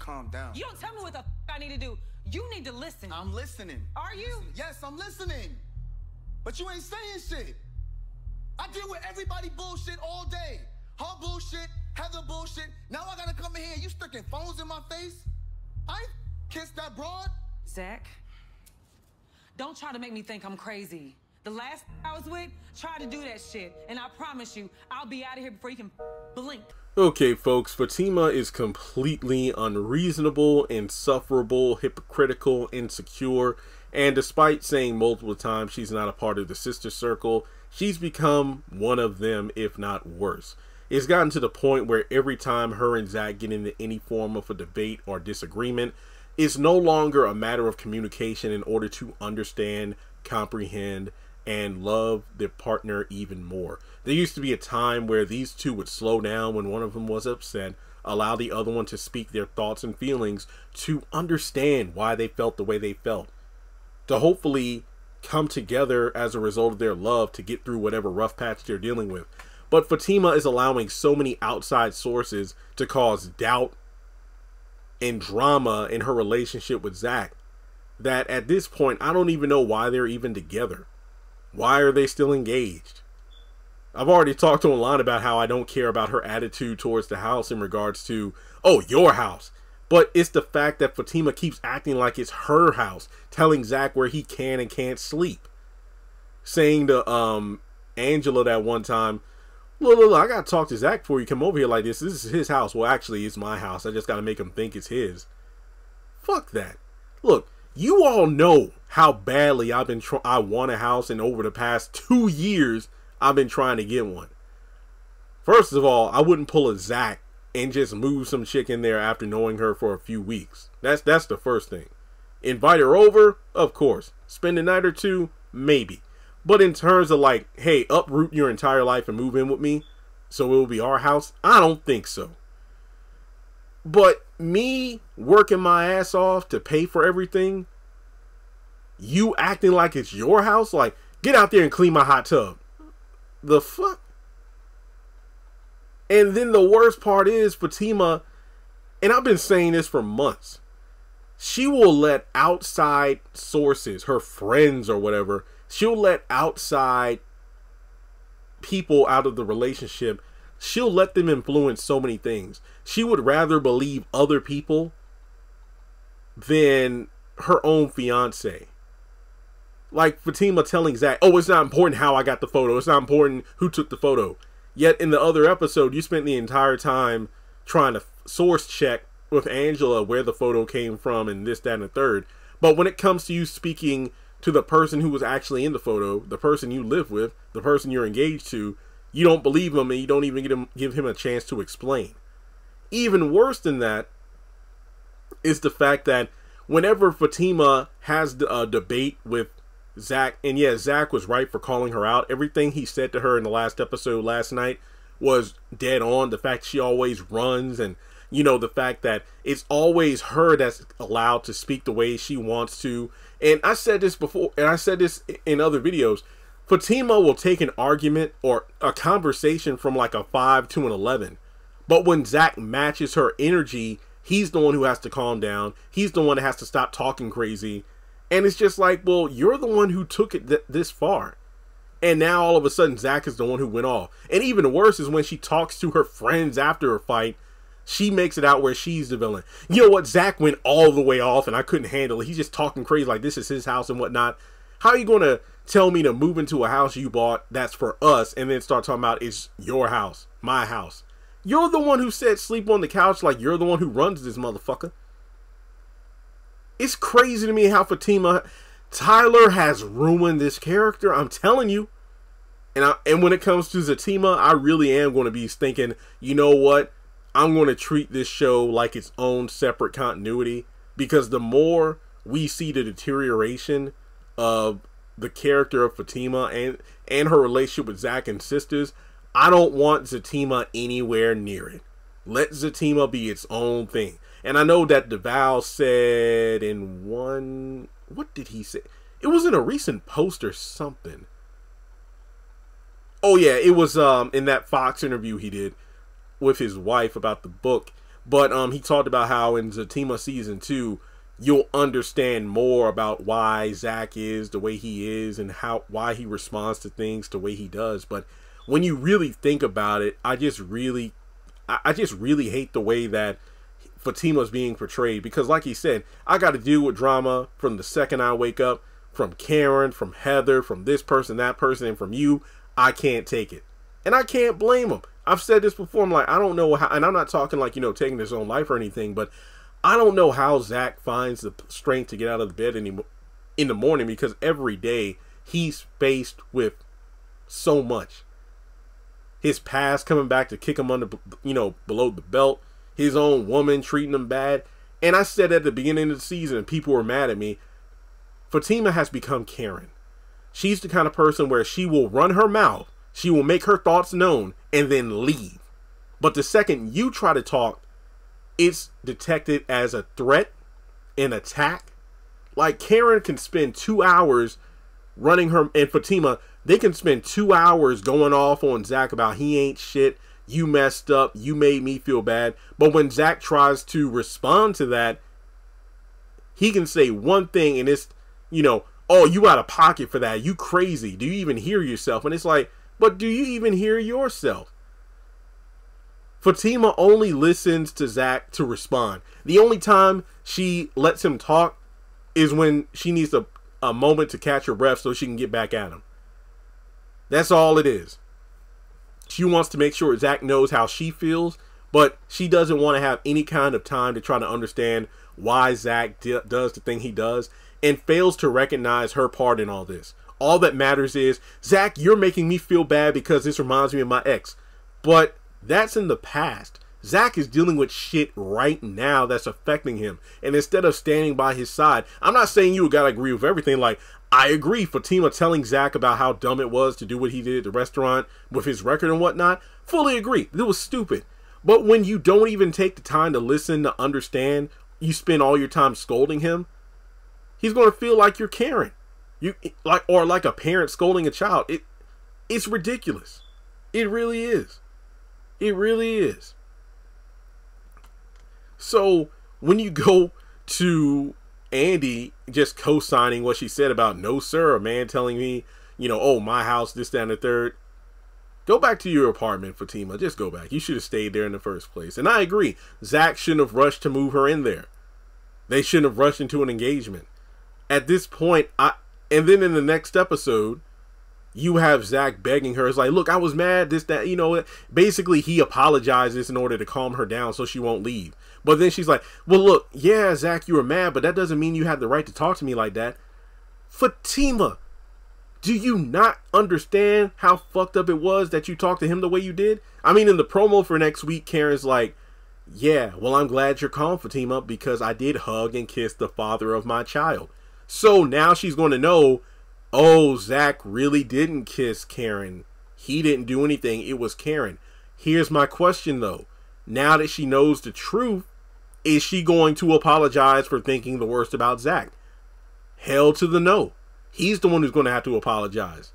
calm down. You don't tell me what the f I need to do. You need to listen. I'm listening. Are you? Yes, I'm listening. But you ain't saying shit. I deal with everybody bullshit all day. Her bullshit, Heather bullshit. Now I gotta come in here and you sticking phones in my face? I ain't kissed that broad. Zach, don't try to make me think I'm crazy. The last I was with tried to do that shit, and I promise you, I'll be out of here before you can blink. Okay, folks, Fatima is completely unreasonable, insufferable, hypocritical, insecure, and despite saying multiple times she's not a part of the sister circle, she's become one of them, if not worse. It's gotten to the point where every time her and Zach get into any form of a debate or disagreement, it's no longer a matter of communication in order to understand, comprehend, and love their partner even more. There used to be a time where these two would slow down when one of them was upset, allow the other one to speak their thoughts and feelings to understand why they felt the way they felt, to hopefully come together as a result of their love to get through whatever rough patch they're dealing with. But Fatima is allowing so many outside sources to cause doubt and drama in her relationship with Zach that at this point, I don't even know why they're even together. Why are they still engaged? I've already talked to a lot about how I don't care about her attitude towards the house in regards to, oh, your house. But it's the fact that Fatima keeps acting like it's her house, telling Zach where he can and can't sleep. Saying to Angela that one time, look, I gotta talk to Zach before you come over here like this. This is his house. Well, actually, it's my house. I just gotta make him think it's his. Fuck that. Look, you all know how badly I want a house, and over the past 2 years, I've been trying to get one. First of all, I wouldn't pull a Zach and just move some chick in there after knowing her for a few weeks. That's the first thing. Invite her over? Of course. Spend a night or two? Maybe. But in terms of like, hey, uproot your entire life and move in with me so it will be our house, I don't think so. But me working my ass off to pay for everything, you acting like it's your house, like, get out there and clean my hot tub. The fuck? And then the worst part is Fatima, and I've been saying this for months, she will let outside sources, her friends or whatever, she'll let outside people out of the relationship, she'll let them influence so many things. She would rather believe other people than her own fiance. Like Fatima telling Zach, oh, it's not important how I got the photo. It's not important who took the photo. Yet in the other episode, you spent the entire time trying to source check with Angela where the photo came from and this, that, and the third. But when it comes to you speaking to the person who was actually in the photo, the person you live with, the person you're engaged to, you don't believe him and you don't even give him a chance to explain. Even worse than that is the fact that whenever Fatima has a debate with Zach, and yeah, Zach was right for calling her out. Everything he said to her in the last episode last night was dead on. The fact she always runs, and you know, the fact that it's always her that's allowed to speak the way she wants to. And I said this before, and I said this in other videos, Fatima will take an argument or a conversation from like a 5 to an 11. But when Zach matches her energy, he's the one who has to calm down. He's the one that has to stop talking crazy. And it's just like, well, you're the one who took it this far. And now all of a sudden, Zach is the one who went off. And even worse is when she talks to her friends after a fight, she makes it out where she's the villain. You know what? Zach went all the way off and I couldn't handle it. He's just talking crazy like this is his house and whatnot. How are you going to tell me to move into a house you bought that's for us and then start talking about it's your house, my house? You're the one who said sleep on the couch, like you're the one who runs this motherfucker. It's crazy to me how Tyler has ruined this character. I'm telling you. And when it comes to Zatima, I really am going to be thinking, you know what? I'm going to treat this show like its own separate continuity, because the more we see the deterioration of the character of Fatima and her relationship with Zach and Sistas, I don't want Zatima anywhere near it. Let Zatima be its own thing. And I know that DeVal said in one, what did he say? It was in a recent post or something. Oh yeah, it was in that Fox interview he did with his wife about the book. But he talked about how in Zatima season 2, you'll understand more about why Zach is the way he is and why he responds to things the way he does. But when you really think about it, I just really hate the way that Fatima's being portrayed, because like he said, I got to deal with drama from the second I wake up, from Karen, from Heather, from this person, that person, and from you. I can't take it. And I can't blame him. I've said this before. I'm like, I don't know how, and I'm not talking like, taking his own life or anything, but I don't know how Zach finds the strength to get out of the bed in the morning, because every day he's faced with so much. His past coming back to kick him under, below the belt. His own woman treating him bad. And I said at the beginning of the season, and people were mad at me, Fatima has become Karen. She's the kind of person where she will run her mouth, she will make her thoughts known, and then leave. But the second you try to talk, it's detected as a threat, an attack. Like, Karen can spend 2 hours running her, and Fatima, they can spend 2 hours going off on Zach about he ain't shit, you messed up, you made me feel bad. But when Zach tries to respond to that, he can say one thing and it's, oh, you out of pocket for that, you crazy, do you even hear yourself? And it's like, but do you even hear yourself? Fatima only listens to Zach to respond. The only time she lets him talk is when she needs a moment to catch her breath so she can get back at him. That's all it is. She wants to make sure Zach knows how she feels, but she doesn't want to have any kind of time to try to understand why Zach does the thing he does, and fails to recognize her part in all this. All that matters is, Zach, you're making me feel bad because this reminds me of my ex. But that's in the past. Zach is dealing with shit right now that's affecting him. And instead of standing by his side, I'm not saying you gotta agree with everything. Like, I agree, Fatima telling Zach about how dumb it was to do what he did at the restaurant with his record and whatnot, fully agree. It was stupid. But when you don't even take the time to listen, to understand, you spend all your time scolding him, he's going to feel like you're Karen. Or like a parent scolding a child. It's ridiculous. It really is. It really is. So when you go to Andy just co-signing what she said about, no sir, a man telling me, oh, my house, this, that, and the third. Go back to your apartment, Fatima. Just go back. You should have stayed there in the first place. And I agree. Zach shouldn't have rushed to move her in there. They shouldn't have rushed into an engagement. At this point, and then in the next episode, you have Zach begging her. It's like, look, I was mad, this, that, basically he apologizes in order to calm her down so she won't leave. But then she's like, well, look, yeah, Zach, you were mad, but that doesn't mean you have the right to talk to me like that. Fatima, do you not understand how fucked up it was that you talked to him the way you did? I mean, in the promo for next week, Karen's like, yeah, well, I'm glad you're calm, Fatima, because I did hug and kiss the father of my child. So now she's going to know, oh, Zach really didn't kiss Karen. He didn't do anything. It was Karen. Here's my question, though. Now that she knows the truth, is she going to apologize for thinking the worst about Zach? Hell to the no. He's the one who's going to have to apologize.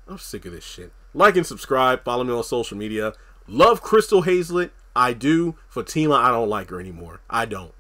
I'm sick of this shit. Like and subscribe. Follow me on social media. Love Crystal Hazlett. I do. Fatima, I don't like her anymore. I don't.